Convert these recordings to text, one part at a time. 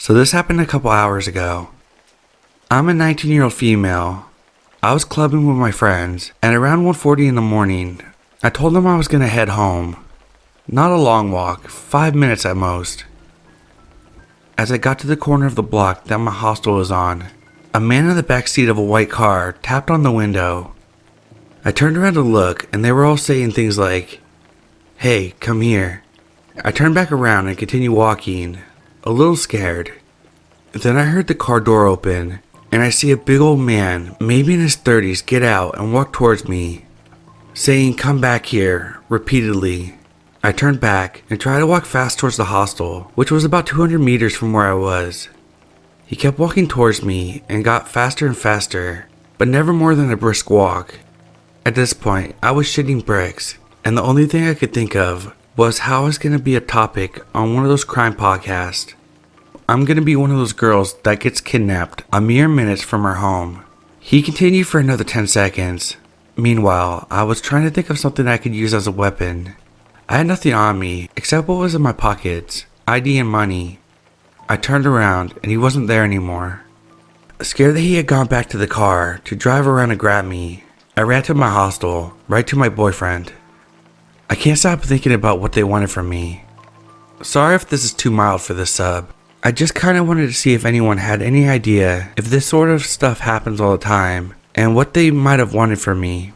So this happened a couple hours ago. I'm a 19-year-old female. I was clubbing with my friends, and around 1:40 in the morning, I told them I was gonna head home. Not a long walk, 5 minutes at most. As I got to the corner of the block that my hostel was on, a man in the back seat of a white car tapped on the window. I turned around to look, and they were all saying things like, "Hey, come here." I turned back around and continued walking, a little scared. Then I heard the car door open, and I see a big old man, maybe in his 30s, get out and walk towards me, saying, "Come back here," repeatedly. I turned back and tried to walk fast towards the hostel, which was about 200 meters from where I was. He kept walking towards me and got faster and faster, but never more than a brisk walk. At this point, I was shitting bricks, and the only thing I could think of was how I was going to be a topic on one of those crime podcasts. I'm going to be one of those girls that gets kidnapped a mere minutes from her home. He continued for another 10 seconds. Meanwhile, I was trying to think of something I could use as a weapon. I had nothing on me except what was in my pockets, ID and money. I turned around and he wasn't there anymore. Scared that he had gone back to the car to drive around and grab me, I ran to my hostel, right to my boyfriend. I can't stop thinking about what they wanted from me. Sorry if this is too mild for this sub. I just kinda wanted to see if anyone had any idea if this sort of stuff happens all the time, and what they might have wanted from me.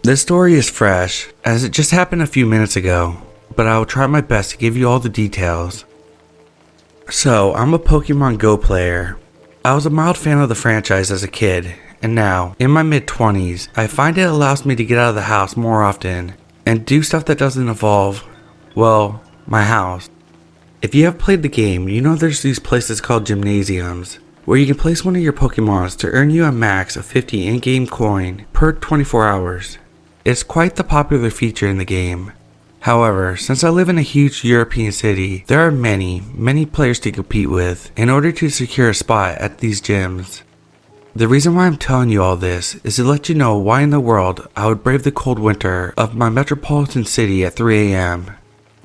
This story is fresh, as it just happened a few minutes ago, but I will try my best to give you all the details. So, I'm a Pokemon Go player. I was a mild fan of the franchise as a kid, and now, in my mid-20s, I find it allows me to get out of the house more often, and do stuff that doesn't involve, well, my house. If you have played the game, you know there's these places called gymnasiums, where you can place one of your Pokemons to earn you a max of 50 in-game coin per 24 hours. It's quite the popular feature in the game. However, since I live in a huge European city, there are many players to compete with in order to secure a spot at these gyms. The reason why I'm telling you all this is to let you know why in the world I would brave the cold winter of my metropolitan city at 3 a.m.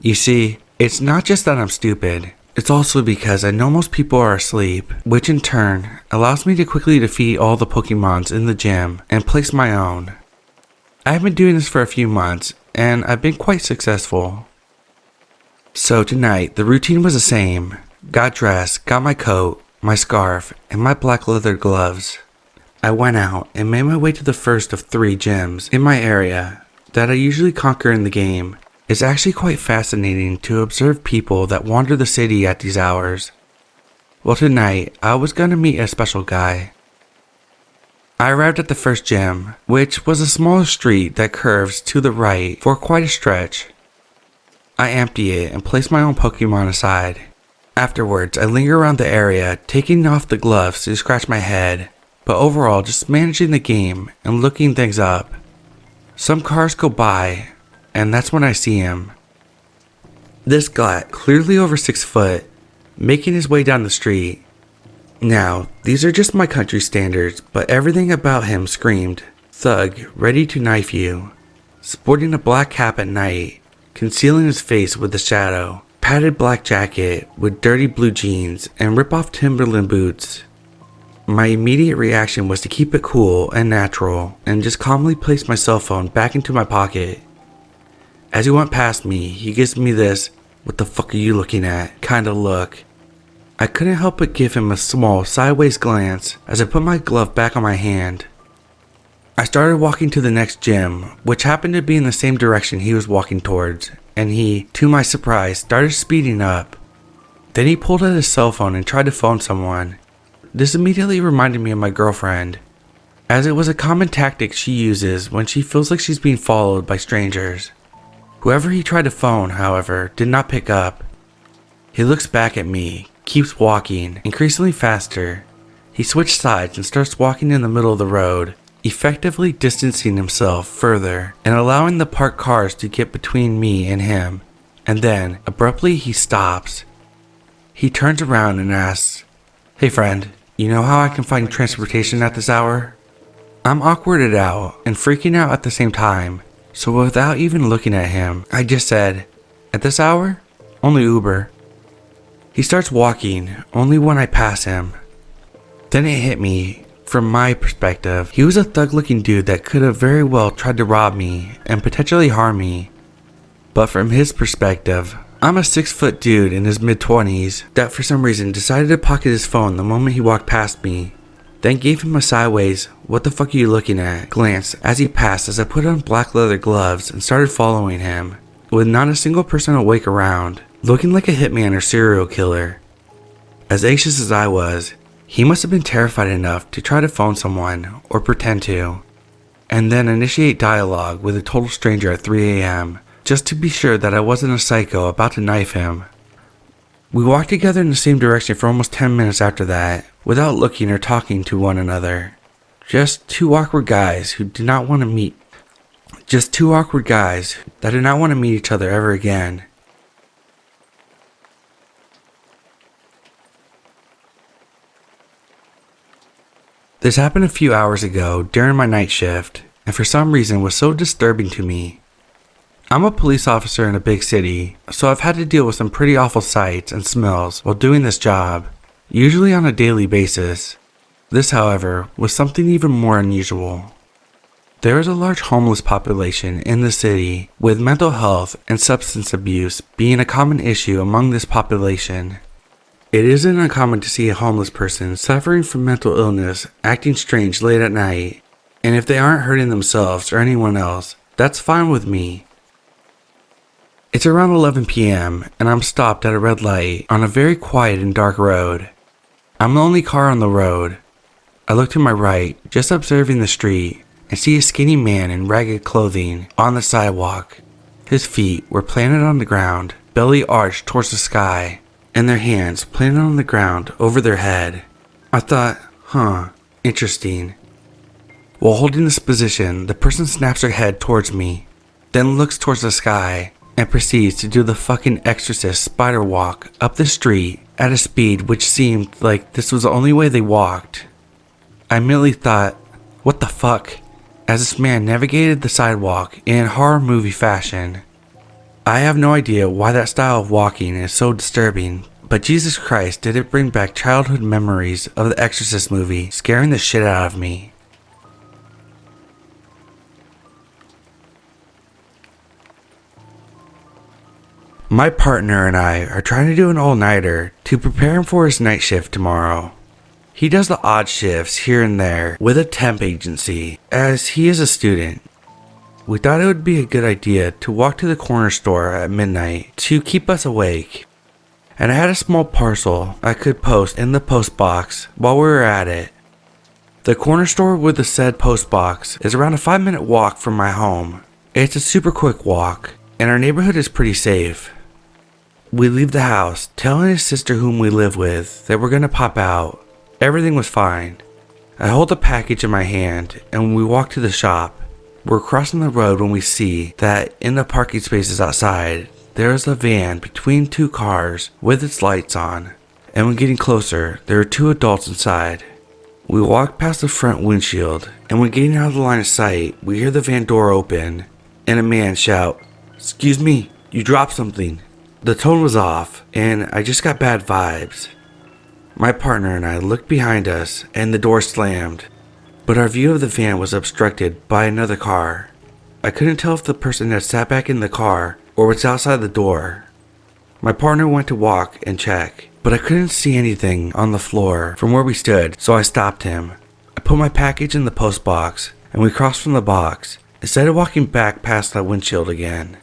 You see, it's not just that I'm stupid, it's also because I know most people are asleep, which in turn allows me to quickly defeat all the Pokemons in the gym and place my own. I've been doing this for a few months, and I've been quite successful. So tonight, the routine was the same. Got dressed, got my coat, my scarf, and my black leather gloves. I went out and made my way to the first of 3 gyms in my area that I usually conquer in the game. It's actually quite fascinating to observe people that wander the city at these hours. Well, tonight, I was gonna meet a special guy. I arrived at the first gym, which was a small street that curves to the right for quite a stretch. I empty it and place my own Pokemon aside. Afterwards, I linger around the area, taking off the gloves to scratch my head, but overall just managing the game and looking things up. Some cars go by, and that's when I see him. This guy, clearly over 6 foot, making his way down the street. Now, these are just my country standards, but everything about him screamed, thug, ready to knife you. Sporting a black cap at night, concealing his face with a shadow, padded black jacket with dirty blue jeans, and rip-off Timberland boots. My immediate reaction was to keep it cool and natural, and just calmly place my cell phone back into my pocket. As he went past me, he gives me this, "What the fuck are you looking at?" kind of look. I couldn't help but give him a small sideways glance as I put my glove back on my hand. I started walking to the next gym, which happened to be in the same direction he was walking towards, and he, to my surprise, started speeding up. Then he pulled out his cell phone and tried to phone someone. This immediately reminded me of my girlfriend, as it was a common tactic she uses when she feels like she's being followed by strangers. Whoever he tried to phone, however, did not pick up. He looks back at me, keeps walking, increasingly faster. He switched sides and starts walking in the middle of the road, effectively distancing himself further and allowing the parked cars to get between me and him. And then, abruptly, he stops. He turns around and asks, "Hey friend, you know how I can find transportation at this hour?" I'm awkwarded out and freaking out at the same time. So without even looking at him, I just said, "At this hour? Only Uber." He starts walking, only when I pass him. Then it hit me, from my perspective, he was a thug-looking dude that could have very well tried to rob me and potentially harm me. But from his perspective, I'm a 6-foot dude in his mid-20s that for some reason decided to pocket his phone the moment he walked past me, then gave him a sideways, "What the fuck are you looking at?" glance as he passed as I put on black leather gloves and started following him, with not a single person awake around, looking like a hitman or serial killer. As anxious as I was, he must have been terrified enough to try to phone someone or pretend to, and then initiate dialogue with a total stranger at 3 a.m. just to be sure that I wasn't a psycho about to knife him. We walked together in the same direction for almost 10 minutes after that, without looking or talking to one another. Just two awkward guys that did not want to meet each other ever again. This happened a few hours ago during my night shift, and for some reason was so disturbing to me. I'm a police officer in a big city, so I've had to deal with some pretty awful sights and smells while doing this job, usually on a daily basis. This, however, was something even more unusual. There is a large homeless population in the city, with mental health and substance abuse being a common issue among this population. It isn't uncommon to see a homeless person suffering from mental illness acting strange late at night, and if they aren't hurting themselves or anyone else, that's fine with me. It's around 11 p.m. and I'm stopped at a red light on a very quiet and dark road. I'm the only car on the road. I look to my right, just observing the street, and see a skinny man in ragged clothing on the sidewalk. His feet were planted on the ground, belly arched towards the sky, and their hands planted on the ground over their head. I thought, interesting. While holding this position, the person snaps their head towards me, then looks towards the sky, and proceeds to do the fucking Exorcist spider walk up the street at a speed which seemed like this was the only way they walked. I immediately thought, what the fuck, as this man navigated the sidewalk in horror movie fashion. I have no idea why that style of walking is so disturbing, but Jesus Christ, did it bring back childhood memories of the Exorcist movie scaring the shit out of me. My partner and I are trying to do an all-nighter to prepare him for his night shift tomorrow. He does the odd shifts here and there with a temp agency, as he is a student. We thought it would be a good idea to walk to the corner store at midnight to keep us awake. And I had a small parcel I could post in the post box while we were at it. The corner store with the said post box is around a 5-minute walk from my home. It's a super quick walk, and our neighborhood is pretty safe. We leave the house, telling his sister whom we live with that we're gonna pop out. Everything was fine. I hold the package in my hand and we walk to the shop. We're crossing the road when we see that in the parking spaces outside, there is a van between two cars with its lights on. And when getting closer, there are two adults inside. We walk past the front windshield, and when getting out of the line of sight, we hear the van door open and a man shout, "Excuse me, you dropped something." The tone was off, and I just got bad vibes. My partner and I looked behind us, and the door slammed, but our view of the van was obstructed by another car. I couldn't tell if the person had sat back in the car or was outside the door. My partner went to walk and check, but I couldn't see anything on the floor from where we stood, so I stopped him. I put my package in the post box, and we crossed from the box, instead of walking back past that windshield again.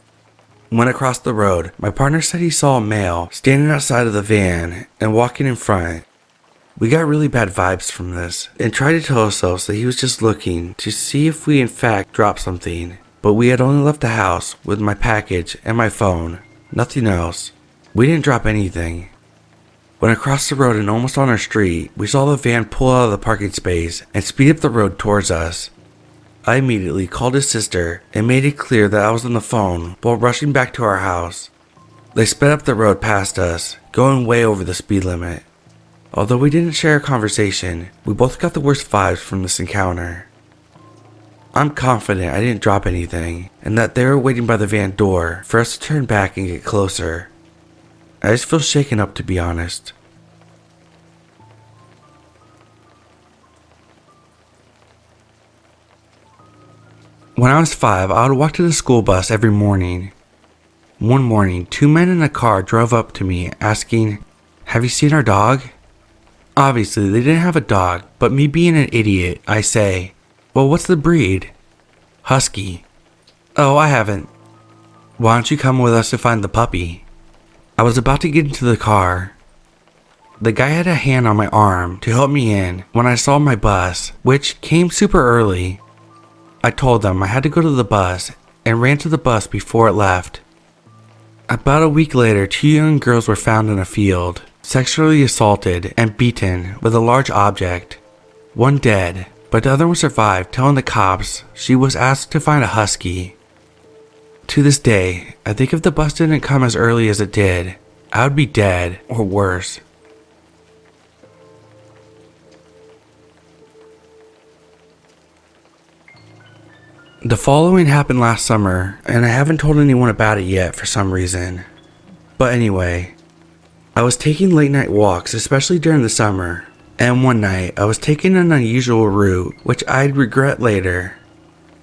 When I crossed the road, my partner said he saw a male standing outside of the van and walking in front. We got really bad vibes from this and tried to tell ourselves that he was just looking to see if we in fact dropped something, but we had only left the house with my package and my phone, nothing else. We didn't drop anything. When I crossed the road and almost on our street, we saw the van pull out of the parking space and speed up the road towards us. I immediately called his sister and made it clear that I was on the phone while rushing back to our house. They sped up the road past us, going way over the speed limit. Although we didn't share a conversation, we both got the worst vibes from this encounter. I'm confident I didn't drop anything, and that they were waiting by the van door for us to turn back and get closer. I just feel shaken up, to be honest. When I was 5, I would walk to the school bus every morning. One morning, 2 men in a car drove up to me asking, "Have you seen our dog?" Obviously, they didn't have a dog, but me being an idiot, I say, "Well, what's the breed?" "Husky." "Oh, I haven't." "Why don't you come with us to find the puppy?" I was about to get into the car. The guy had a hand on my arm to help me in when I saw my bus, which came super early. I told them I had to go to the bus and ran to the bus before it left. About a week later, 2 young girls were found in a field, sexually assaulted and beaten with a large object. One dead, but the other one survived, telling the cops she was asked to find a husky. To this day, I think if the bus didn't come as early as it did, I would be dead or worse. The following happened last summer, and I haven't told anyone about it yet for some reason. But anyway, I was taking late night walks, especially during the summer, and one night I was taking an unusual route, which I'd regret later.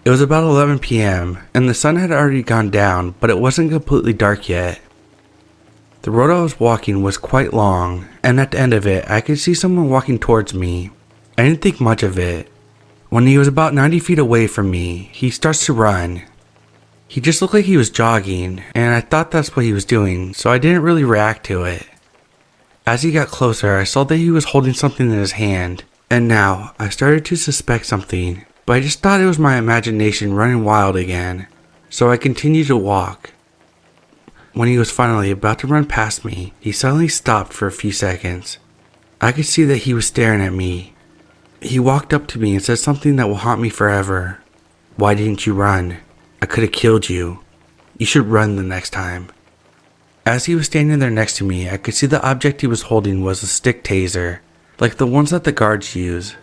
It was about 11 p.m., and the sun had already gone down, but it wasn't completely dark yet. The road I was walking was quite long, and at the end of it, I could see someone walking towards me. I didn't think much of it. When he was about 90 feet away from me, he starts to run. He just looked like he was jogging, and I thought that's what he was doing, so I didn't really react to it. As he got closer, I saw that he was holding something in his hand, and now I started to suspect something, but I just thought it was my imagination running wild again, so I continued to walk. When he was finally about to run past me, he suddenly stopped for a few seconds. I could see that he was staring at me. He walked up to me and said something that will haunt me forever. "Why didn't you run? I could have killed you. You should run the next time." As he was standing there next to me, I could see the object he was holding was a stick taser, like the ones that the guards use.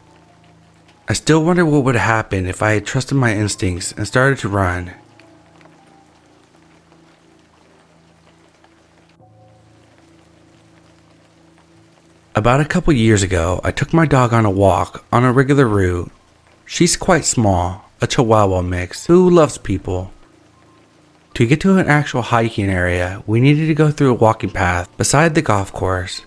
I still wonder what would happen if I had trusted my instincts and started to run. About a couple years ago, I took my dog on a walk on a regular route. She's quite small, a Chihuahua mix who loves people. To get to an actual hiking area, we needed to go through a walking path beside the golf course.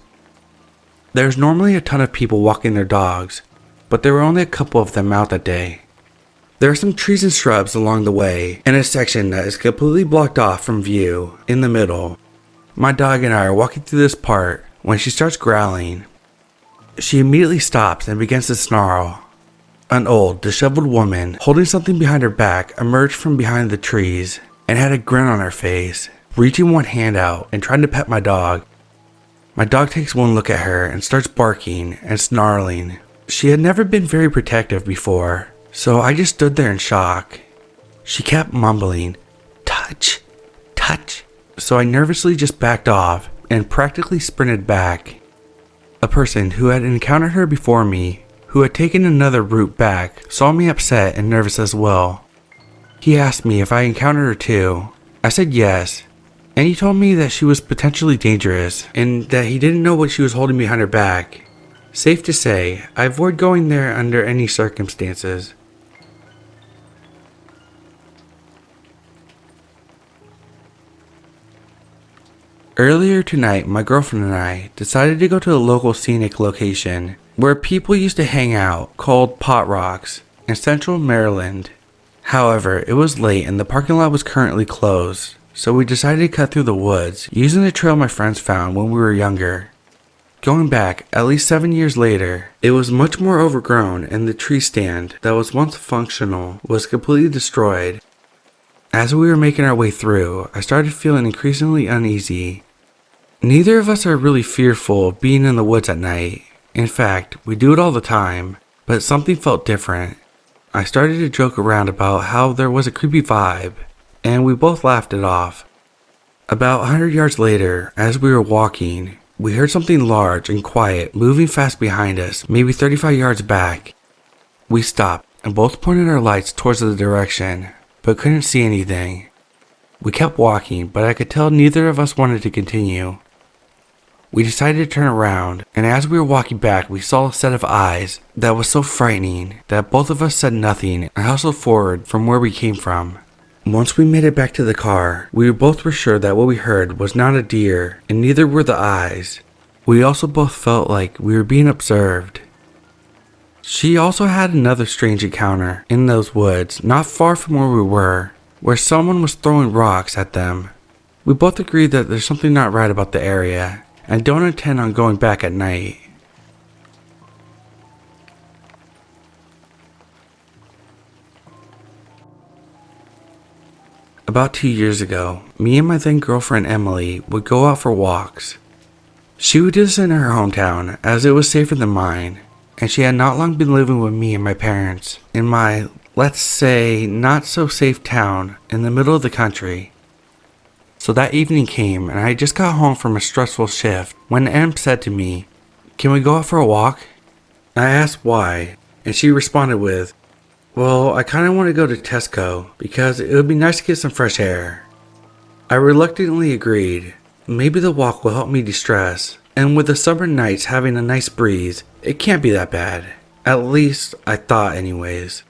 There's normally a ton of people walking their dogs, but there were only a couple of them out that day. There are some trees and shrubs along the way, and a section that is completely blocked off from view in the middle. My dog and I are walking through this part when she starts growling. She immediately stops and begins to snarl. An old, disheveled woman holding something behind her back emerged from behind the trees and had a grin on her face, reaching one hand out and trying to pet my dog. My dog takes one look at her and starts barking and snarling. She had never been very protective before, so I just stood there in shock. She kept mumbling, "Touch, touch," so I nervously just backed off and practically sprinted back. A person who had encountered her before me, who had taken another route back, saw me upset and nervous as well. He asked me if I encountered her too. I said yes, and he told me that she was potentially dangerous and that he didn't know what she was holding behind her back. Safe to say, I avoid going there under any circumstances. Earlier tonight, my girlfriend and I decided to go to a local scenic location where people used to hang out called Pot Rocks in central Maryland. However, it was late and the parking lot was currently closed, so we decided to cut through the woods using the trail my friends found when we were younger. Going back at least 7 years later, it was much more overgrown and the tree stand that was once functional was completely destroyed. As we were making our way through, I started feeling increasingly uneasy. Neither of us are really fearful of being in the woods at night. In fact, we do it all the time, but something felt different. I started to joke around about how there was a creepy vibe, and we both laughed it off. About 100 yards later, as we were walking, we heard something large and quiet moving fast behind us, maybe 35 yards back. We stopped, and both pointed our lights towards the direction, but couldn't see anything. We kept walking, but I could tell neither of us wanted to continue. We decided to turn around, and as we were walking back, we saw a set of eyes that was so frightening that both of us said nothing and hustled forward from where we came from. Once we made it back to the car, we both were sure that what we heard was not a deer, and neither were the eyes. We also both felt like we were being observed. She also had another strange encounter in those woods not far from where we were, where someone was throwing rocks at them. We both agreed that there's something not right about the area, and don't intend on going back at night. About 2 years ago, me and my then girlfriend Emily would go out for walks. She would do this in her hometown as it was safer than mine, and she had not long been living with me and my parents in my, let's say, not so safe town in the middle of the country. So that evening came, and I had just got home from a stressful shift when Em said to me, "Can we go out for a walk?" I asked why, and she responded with, "Well, I kind of want to go to Tesco because it would be nice to get some fresh air." I reluctantly agreed. Maybe the walk will help me de-stress, and with the summer nights having a nice breeze, it can't be that bad. At least, I thought anyways.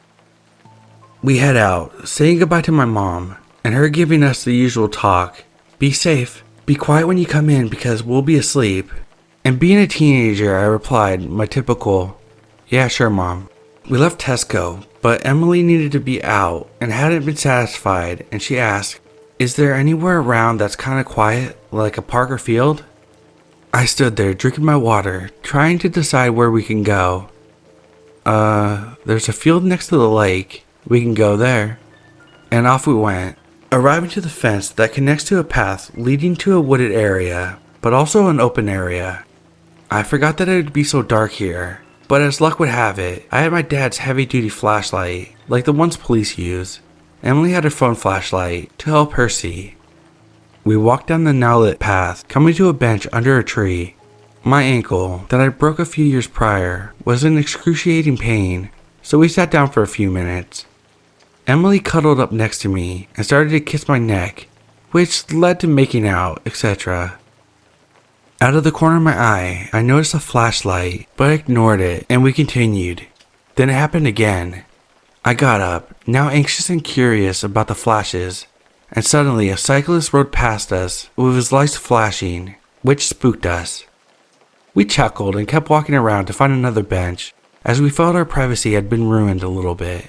We head out, saying goodbye to my mom, and her giving us the usual talk. Be safe. Be quiet when you come in because we'll be asleep. And being a teenager, I replied my typical, "Yeah, sure, Mom." We left Tesco, but Emily needed to be out and hadn't been satisfied, and she asked, "Is there anywhere around that's kind of quiet, like a park or field?" I stood there drinking my water, trying to decide where we can go. There's a field next to the lake. We can go there. And off we went, arriving to the fence that connects to a path leading to a wooded area, but also an open area. I forgot that it would be so dark here, but as luck would have it, I had my dad's heavy-duty flashlight, like the ones police use. Emily had her phone flashlight to help her see. We walked down the now-lit path, coming to a bench under a tree. My ankle, that I broke a few years prior, was in excruciating pain, so we sat down for a few minutes. Emily cuddled up next to me and started to kiss my neck, which led to making out, etc. Out of the corner of my eye, I noticed a flashlight, but I ignored it and we continued. Then it happened again. I got up, now anxious and curious about the flashes, and suddenly a cyclist rode past us with his lights flashing, which spooked us. We chuckled and kept walking around to find another bench, as we felt our privacy had been ruined a little bit.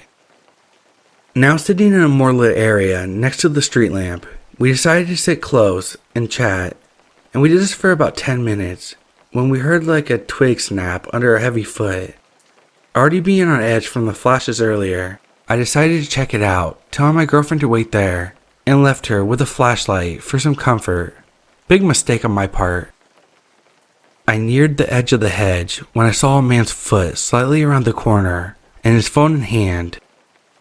Now sitting in a more lit area next to the street lamp, we decided to sit close and chat, and we did this for about 10 minutes, when we heard like a twig snap under our heavy foot. Already being on edge from the flashes earlier, I decided to check it out, telling my girlfriend to wait there, and left her with a flashlight for some comfort. Big mistake on my part. I neared the edge of the hedge when I saw a man's foot slightly around the corner, and his phone in hand.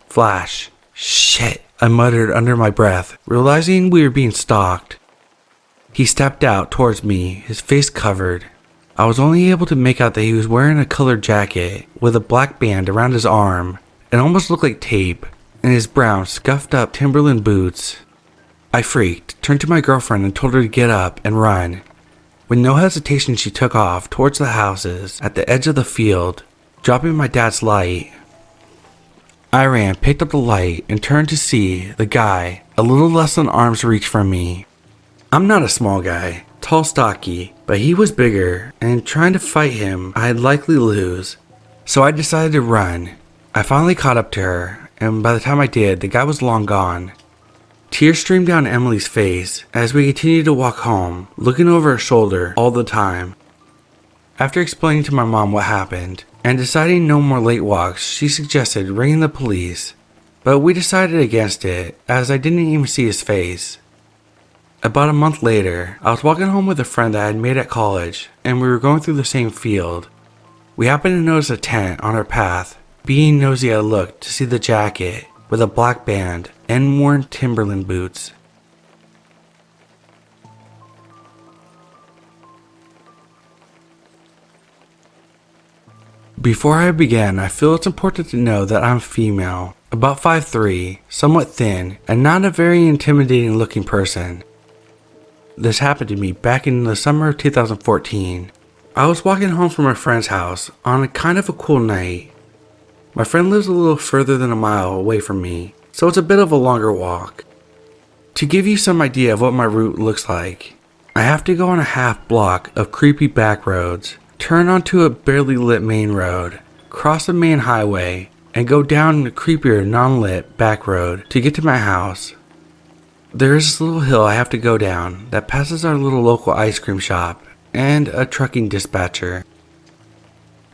Flash. Shit, I muttered under my breath, realizing we were being stalked. He stepped out towards me, his face covered. I was only able to make out that he was wearing a colored jacket with a black band around his arm. It almost looked like tape, and his brown, scuffed up Timberland boots. I freaked, turned to my girlfriend and told her to get up and run. With no hesitation, she took off towards the houses at the edge of the field, dropping my dad's light. I ran, picked up the light, and turned to see the guy a little less than arm's reach from me. I'm not a small guy, tall, stocky, but he was bigger, and trying to fight him, I'd likely lose. So I decided to run. I finally caught up to her, and by the time I did, the guy was long gone. Tears streamed down Emily's face as we continued to walk home, looking over her shoulder all the time. After explaining to my mom what happened, and deciding no more late walks, she suggested ringing the police, but we decided against it as I didn't even see his face. About a month later, I was walking home with a friend that I had made at college, and we were going through the same field. We happened to notice a tent on our path. Being nosy, I looked to see the jacket with a black band and worn Timberland boots. Before I begin, I feel it's important to know that I'm female, about 5'3", somewhat thin, and not a very intimidating looking person. This happened to me back in the summer of 2014. I was walking home from a friend's house on a kind of a cool night. My friend lives a little further than a mile away from me, so it's a bit of a longer walk. To give you some idea of what my route looks like, I have to go on a half block of creepy back roads, turn onto a barely lit main road, cross the main highway, and go down a creepier non-lit back road to get to my house. There is this little hill I have to go down that passes our little local ice cream shop and a trucking dispatcher.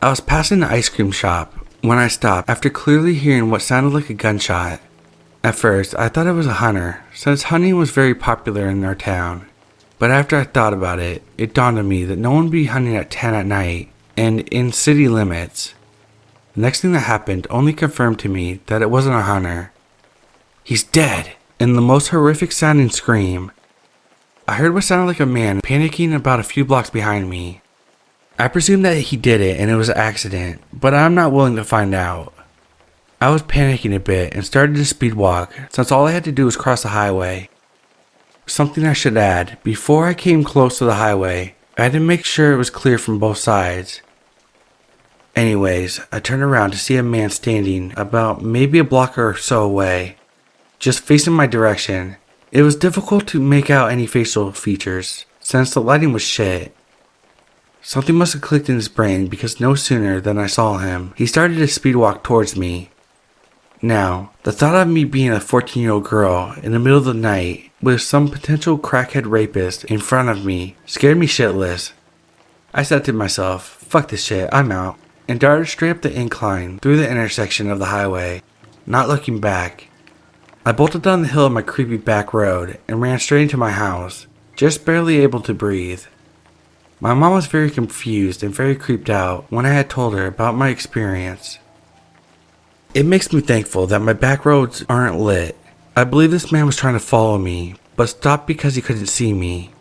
I was passing the ice cream shop when I stopped after clearly hearing what sounded like a gunshot. At first, I thought it was a hunter, since hunting was very popular in our town. But after I thought about it, it dawned on me that no one would be hunting at 10 at night and in city limits. The next thing that happened only confirmed to me that it wasn't a hunter. "He's dead!" in the most horrific sounding scream. I heard what sounded like a man panicking about a few blocks behind me. I presumed that he did it and it was an accident, but I'm not willing to find out. I was panicking a bit and started to speed walk since all I had to do was cross the highway. Something I should add, before I came close to the highway, I had to make sure it was clear from both sides. Anyways, I turned around to see a man standing about maybe a block or so away, just facing my direction. It was difficult to make out any facial features since the lighting was shit. Something must have clicked in his brain because no sooner than I saw him, he started to speed walk towards me. Now, the thought of me being a 14-year-old girl in the middle of the night with some potential crackhead rapist in front of me scared me shitless. I said to myself, "Fuck this shit, I'm out," and darted straight up the incline through the intersection of the highway, not looking back. I bolted down the hill of my creepy back road and ran straight into my house, just barely able to breathe. My mom was very confused and very creeped out when I had told her about my experience. It makes me thankful that my back roads aren't lit. I believe this man was trying to follow me, but stopped because he couldn't see me.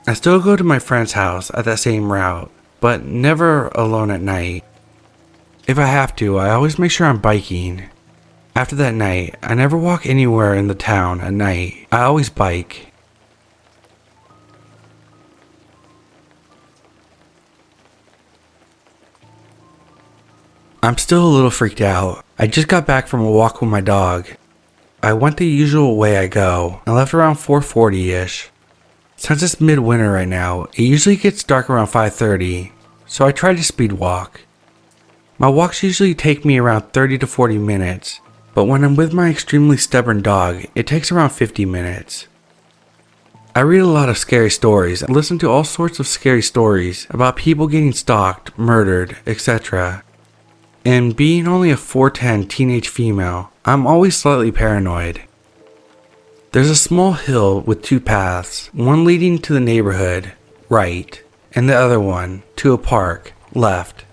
I still go to my friend's house at that same route, but never alone at night. If I have to, I always make sure I'm biking. After that night, I never walk anywhere in the town at night. I always bike. I'm still a little freaked out. I just got back from a walk with my dog. I went the usual way I go and left around 4:40ish. Since it's midwinter right now, it usually gets dark around 5:30, so I try to speed walk. My walks usually take me around 30 to 40 minutes, but when I'm with my extremely stubborn dog, it takes around 50 minutes. I read a lot of scary stories and listen to all sorts of scary stories about people getting stalked, murdered, etc. And being only a 4'10" teenage female, I'm always slightly paranoid. There's a small hill with two paths, one leading to the neighborhood, right, and the other one to a park, left.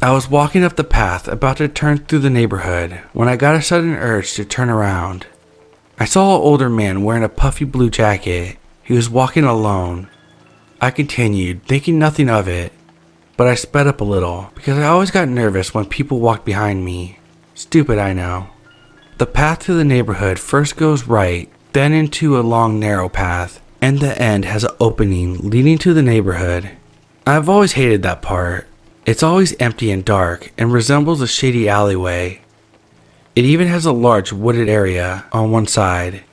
I was walking up the path about to turn through the neighborhood when I got a sudden urge to turn around. I saw an older man wearing a puffy blue jacket. He was walking alone. I continued, thinking nothing of it, but I sped up a little because I always got nervous when people walked behind me. Stupid, I know. The path to the neighborhood first goes right, then into a long narrow path, and the end has an opening leading to the neighborhood. I've always hated that part. It's always empty and dark and resembles a shady alleyway. It even has a large wooded area on one side.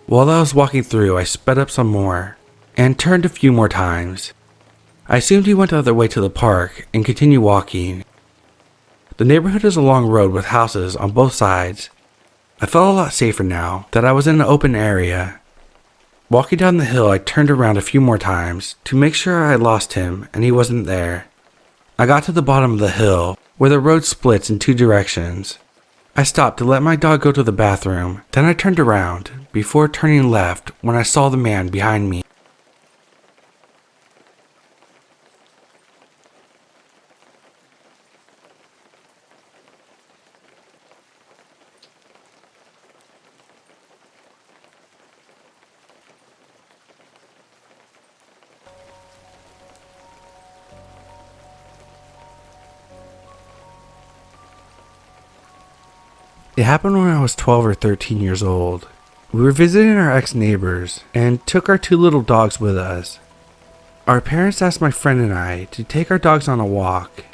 While I was walking through, I sped up some more and turned a few more times. I assumed he went the other way to the park and continued walking. The neighborhood is a long road with houses on both sides. I felt a lot safer now that I was in an open area. Walking down the hill, I turned around a few more times to make sure I lost him and he wasn't there. I got to the bottom of the hill where the road splits in two directions. I stopped to let my dog go to the bathroom, then I turned around before turning left when I saw the man behind me. It happened when I was 12 or 13 years old. We were visiting our ex-neighbors and took our 2 little dogs with us. Our parents asked my friend and I to take our dogs on a walk.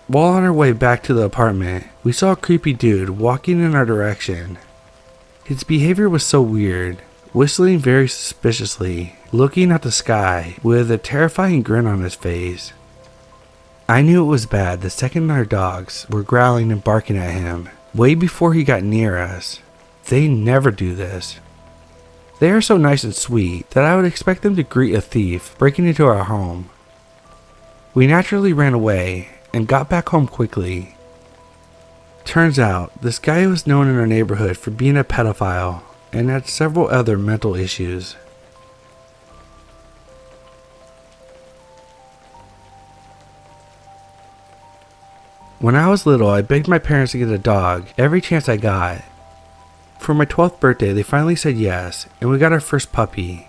While on our way back to the apartment, we saw a creepy dude walking in our direction. His behavior was so weird, whistling very suspiciously, looking at the sky with a terrifying grin on his face. I knew it was bad the second our dogs were growling and barking at him, way before he got near us. They never do this. They are so nice and sweet that I would expect them to greet a thief breaking into our home. We naturally ran away and got back home quickly. Turns out, this guy was known in our neighborhood for being a pedophile and had several other mental issues. When I was little, I begged my parents to get a dog every chance I got. For my 12th birthday, they finally said yes, and we got our first puppy.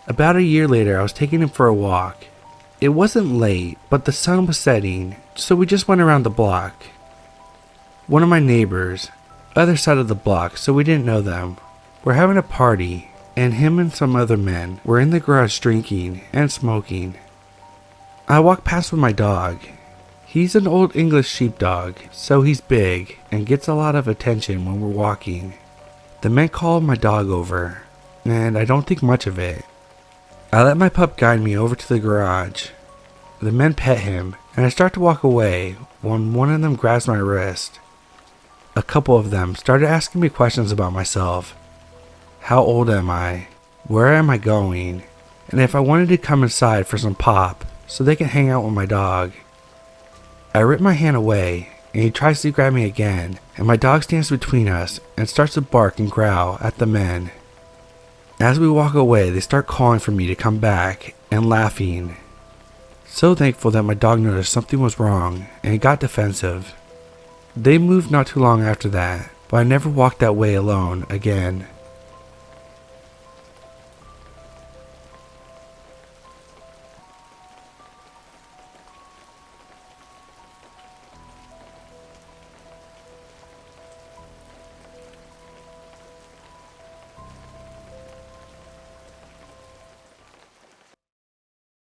About a year later, I was taking him for a walk. It wasn't late, but the sun was setting, so we just went around the block. One of my neighbors, other side of the block, so we didn't know them, were having a party, and him and some other men were in the garage drinking and smoking. I walked past with my dog. He's an old English sheepdog, so he's big and gets a lot of attention when we're walking. The men called my dog over, and I don't think much of it. I let my pup guide me over to the garage. The men pet him, and I start to walk away when one of them grabs my wrist. A couple of them started asking me questions about myself. How old am I? Where am I going? And if I wanted to come inside for some pop so they can hang out with my dog. I rip my hand away, and he tries to grab me again, and my dog stands between us and starts to bark and growl at the men. As we walk away, they start calling for me to come back and laughing. So thankful that my dog noticed something was wrong and got defensive. They moved not too long after that, but I never walked that way alone again.